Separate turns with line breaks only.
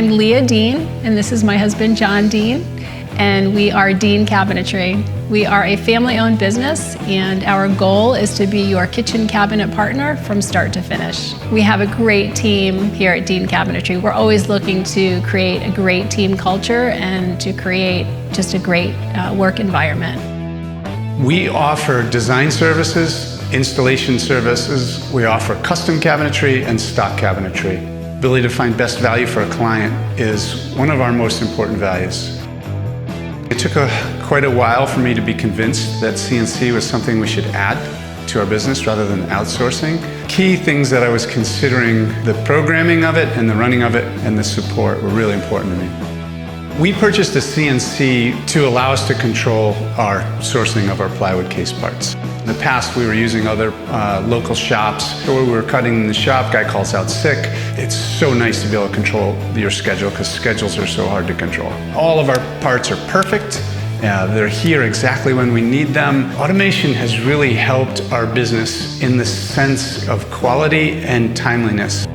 I'm Leah Dean, and this is my husband, John Dean, and we are Dean Cabinetry. We are a family-owned business, and our goal is to be your kitchen cabinet partner from start to finish. We have a great team here at Dean Cabinetry. We're always looking to create a great team culture and to create just a great work environment.
We offer design services, installation services. We offer custom cabinetry and stock cabinetry. The ability to find best value for a client is one of our most important values. It took quite a while for me to be convinced that CNC was something we should add to our business rather than outsourcing. Key things that I was considering, the programming of it and the running of it and the support were really important to me. We purchased a CNC to allow us to control our sourcing of our plywood case parts. In the past, we were using other local shops, or we were cutting in the shop, guy calls out sick. It's so nice to be able to control your schedule because schedules are so hard to control. All of our parts are perfect. They're here exactly when we need them. Automation has really helped our business in the sense of quality and timeliness.